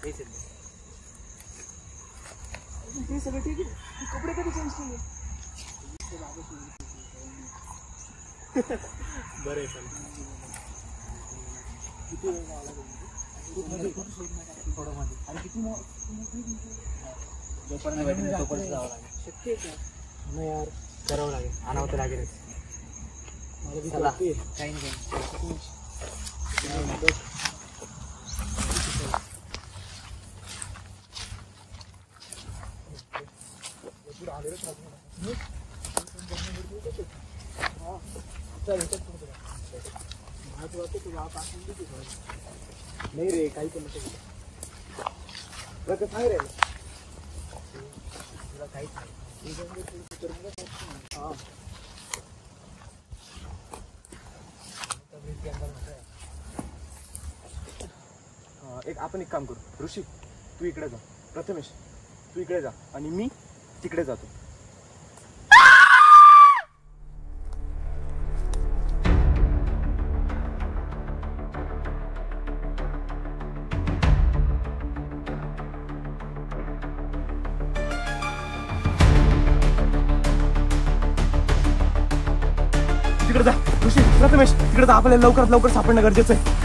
ते सगळं ठीक आहे. कपडे कधी चेंज केले? बरं आहे. किती वेळ लावला थोडं मध्ये आणि किती जोपर्यंत भेटेल तोपर्यंत जावं लागेल. शक्य आहे का? नाही यार, करावं लागेल, आणावं तर लागेल. चला काही नाही. नाही रे, काही पण नको सांग रे, तुला काहीच नाही. आपण एक काम करू. ऋषी तू इकडे जा, प्रथमेश तू इकडे जा आणि मी तिकडे जातो. तिकडे जा ऋषी, प्रथमेश तिकडे जा. आपल्याला लवकरात लवकर सापडणं गरजेचं आहे.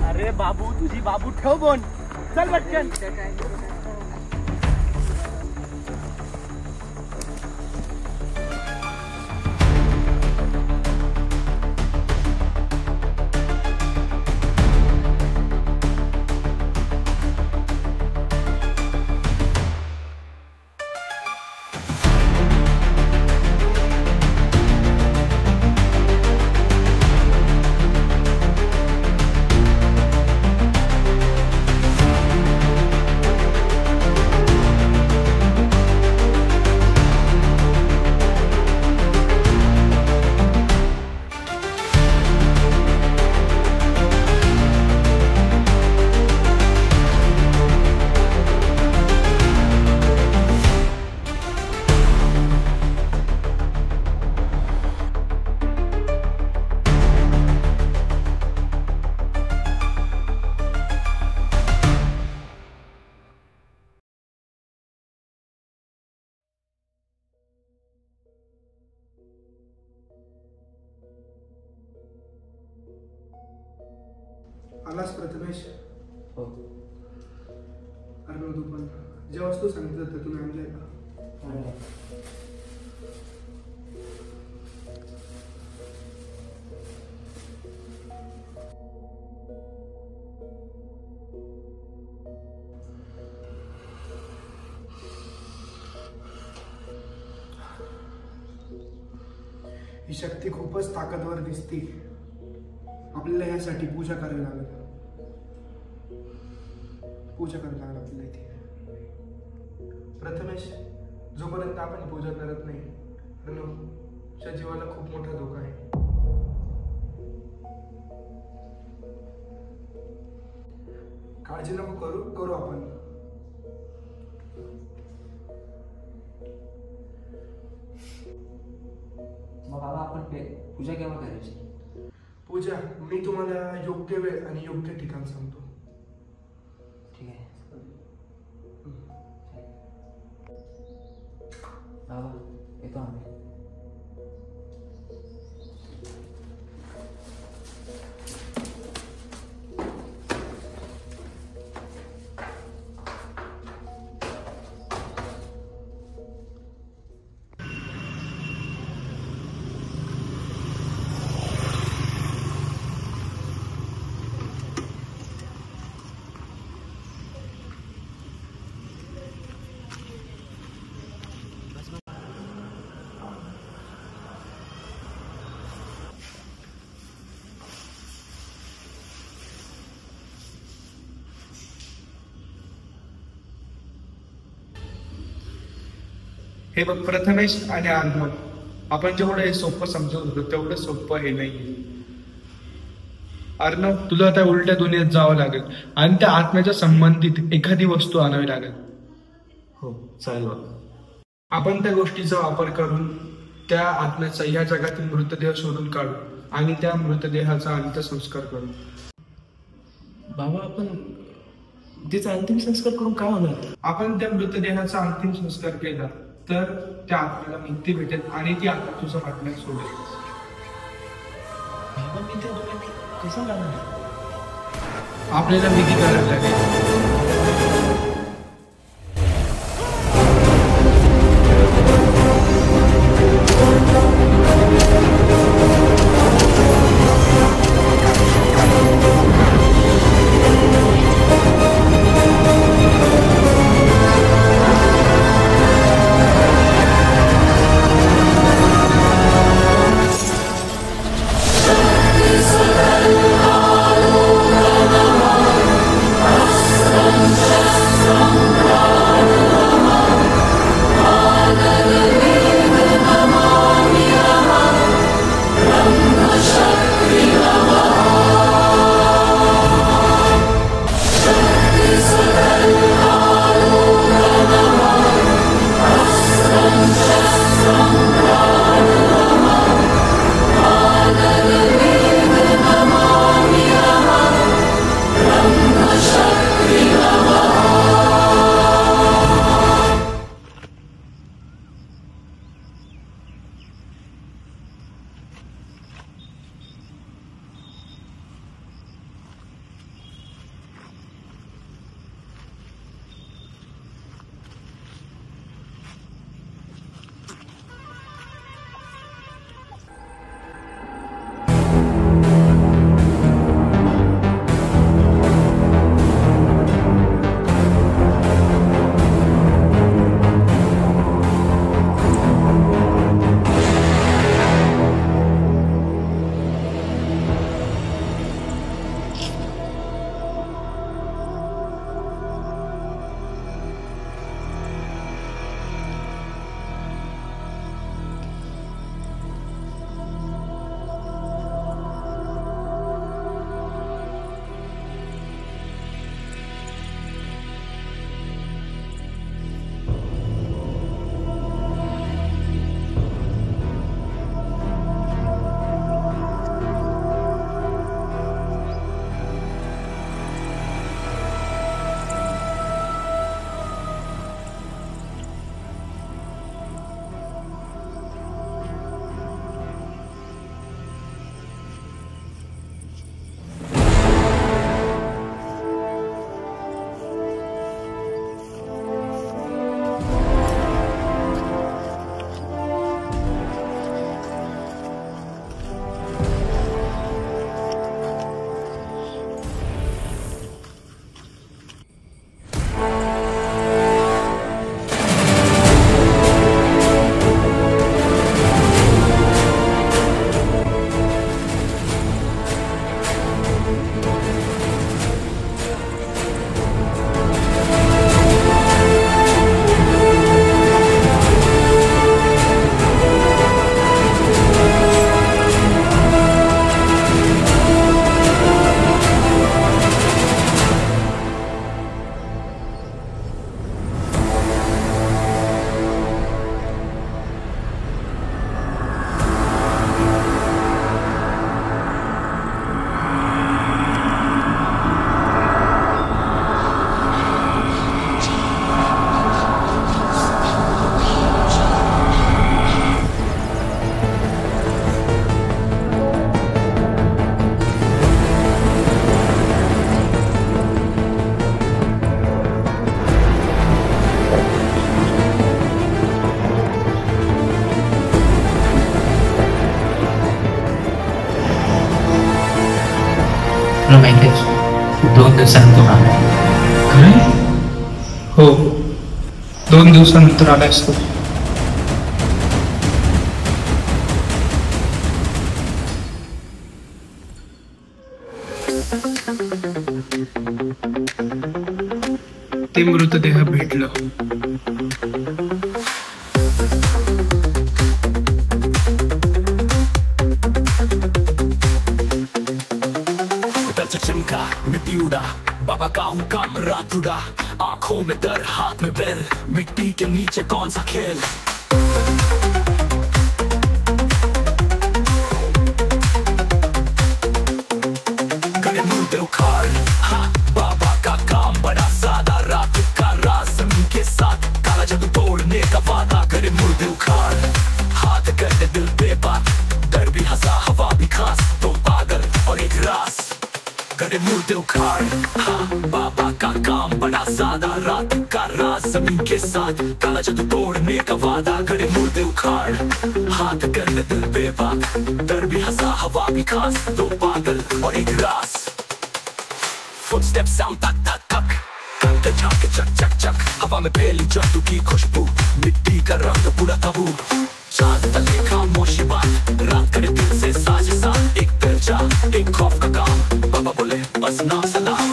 अरे बाबू, तुझी बाबू ठेव बोन, चल पटकन. आलास प्रथमेश? हो. अरे तू पण ज्या वस्तू सांगितलं तर तुम्ही आणलंय का? ही शक्ती खूपच ताकदवर दिसते. आपल्याला यासाठी पूजा करावी लागेल. पूजा करावी लागेल आपल्याला इथे. प्रथमेश, जोपर्यंत आपण पूजा करत नाही च्या जीवाला खूप मोठा धोका आहे. काळजी नको करू आपण. मग बाबा आपण पूजा केव्हा करायची? पूजा मी तुम्हाला योग्य वेळ आणि योग्य ठिकाण सांगतो. ठीक आहे बाबा, येतो आम्ही. हे बघ प्रथमेश आणि अर्णव, आपण जेवढं हे सोपं समजत होतो तेवढं सोपं हे नाही. अर्णव, तुला आता उलट्या दुनियेत जावं लागेल आणि त्या आत्म्याच्या संबंधित एखादी वस्तू आणावी लागेल. हो चालेल बाबा. आपण त्या गोष्टीचा वापर करून त्या आत्म्याचा या जगातील मृतदेह शोधून काढू आणि त्या मृतदेहाचा अंत्यसंस्कार करू. बाबा, आपण तिचा अंतिम संस्कार करून काय होणार? आपण त्या मृतदेहाचा अंतिम संस्कार केला तर त्या आत्म्याला मुक्ती भेटेल आणि ती आत्मा तुझं पाठण्यात सोडेल. बाबा, मी त्या दुनियेत कसं जाणार? आपल्याला विधी करायला लागेल. तुला माहिती आहे 2 दिवसानंतर आला. काय? हो, 2 दिवसानंतर आला असतो. ते मृतदेह भेटलं. चमका मिट्टी उड़ा, बाबा का हूँ काम रात उड़ा, आंखों में दर हाथ में बेल, मिट्टी के नीचे कौन सा खेल. गले मुर्दे उखाड़, हाँ बाबा का काम बड़ा सादा, रात का राज जमीन के साथ, काला जादू तोड़ने का वादा. गले मुर्दे उखाड़, हाथ कर दे दिल बेबाक, डर भी हंसा हवा भी खास, तो पागल और एक रास. गले मुर्दे उखाड़, हाँ बाबा का काम बड़ा सादा, रात का राज जमीन के साथ, काला जादू तोड़ने का वादा. गले मुर्दे उखाड़, हाथ कर ले दिल बेबाक, डर भी हंसा हवा भी खास, दो पागल और एक रास. Footsteps sound tak tak tak, कंधे झांके चक चक चक, हवा में फैली जादू की खुशबू, मिट्टी का रंग पूरा तबू. चांद तले खामोशी बात, रात करे दिल से साझे साथ, एक दर्जा एक खौफ का काम, बाबा बोले बस नाम सलाम.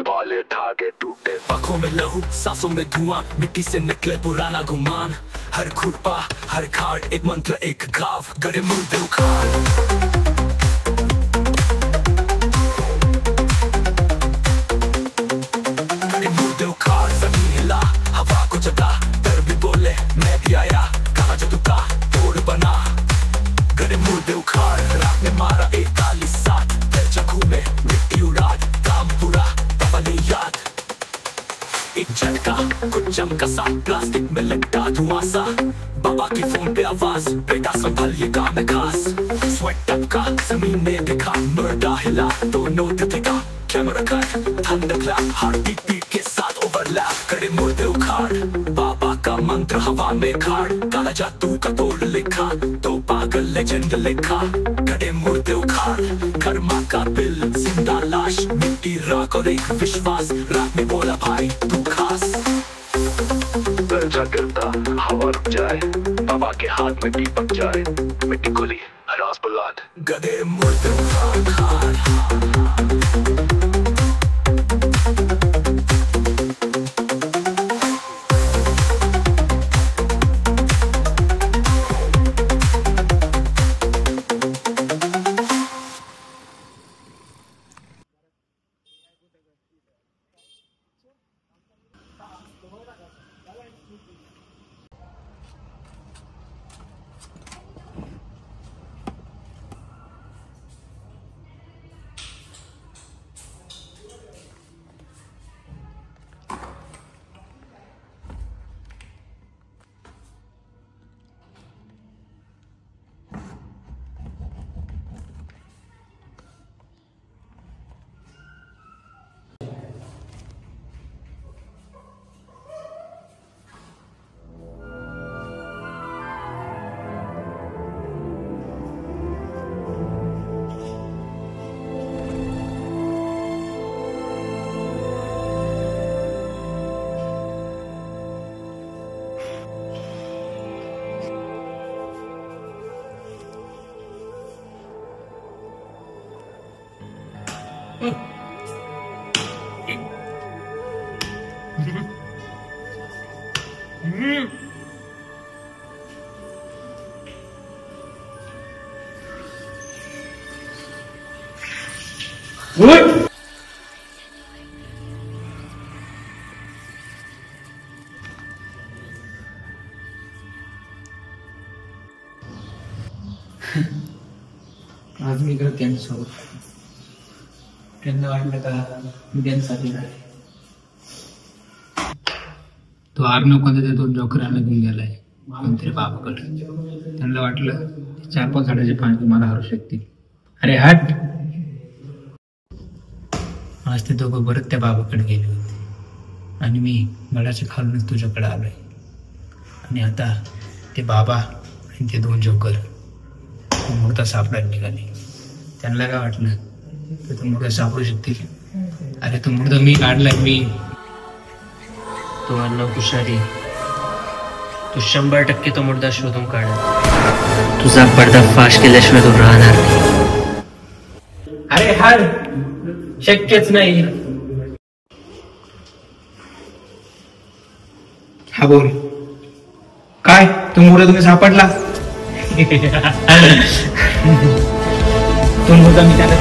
बाले धागे टूटे, आंखों में लहू सांसों में धुआं, मिट्टी से निकले पुराना गुमान, हर खुरपा हर खाड़ एक मंत्र एक घाव. गले मुर्दे उखाड़, हवा को जगा, डर भी बोले मैं भी आया, कहा जादू का तोड़ बना. गले मुर्दे उखाड़, रात में मारा 41 साथ, जगह में मिट्टी उड़ा, काम पूरा बाबा ने याद. एक झटका कुछ चमका सा, प्लास्टिक में लटका धुआं सा, बाबा की फोन पे आवाज, बेटा संभल ये काम है खास. स्वेट टपका जमीन ने देखा, मर्डा हिला तो नोट दिखा, camera cut thunder clap, heart beat beat के साथ ओवरलैप. गले मुर्दे उखाड़, बाबा का मंत्र हवा में खाड़, काला जादू का तोड़ लिखा, तो पागल लेजेंड लिखा. गले मुर्दे उखाड़, कर्मा का बिल, जिंदा लाश, मिट्टी राख और एक विश्वास, रात में बोला भाई तू खास. दर्जा गिरता हवा रुक जाए, बाबा के हाथ में दीपक जाए, मिट्टी खुली रास बुलाद. गले मुर्दे उखाड़, आज मी इकडे त्यांच्यासोबत त्यांना वाटलं का मी त्यांच्यासाठी नाही. तो आर्नव कोणत्या 2 जोकरांना घेऊन गेलाय कोणतरी बाबाकडे. त्यांना वाटलं 4-5 झाडाचे पाणी तुम्हाला हरू शकतील. अरे हट. आज ते दोघं परत त्या बाबाकडे गेले होते आणि मी गडाच्या खालूनच तुझ्याकडे आलोय. आणि आता ते बाबा आणि ते 2 जोकर मुर्दा सापडायला निघाले. त्यांना काय वाटलं की तो मुर्दा सापडू शकतील. अरे तो मुर्दा मी काढलाय मी. तो अन्न हुशारी, तू 100% तो मुर्दा शोधून काढ. तुझा पडदा फाश केल्याशिवाय तो राहणार नाही. अरे हार शक्यच नाही. हा बोल काय तो मुर्दा तुम्ही सापडला. तो मुर्दा मी त्याला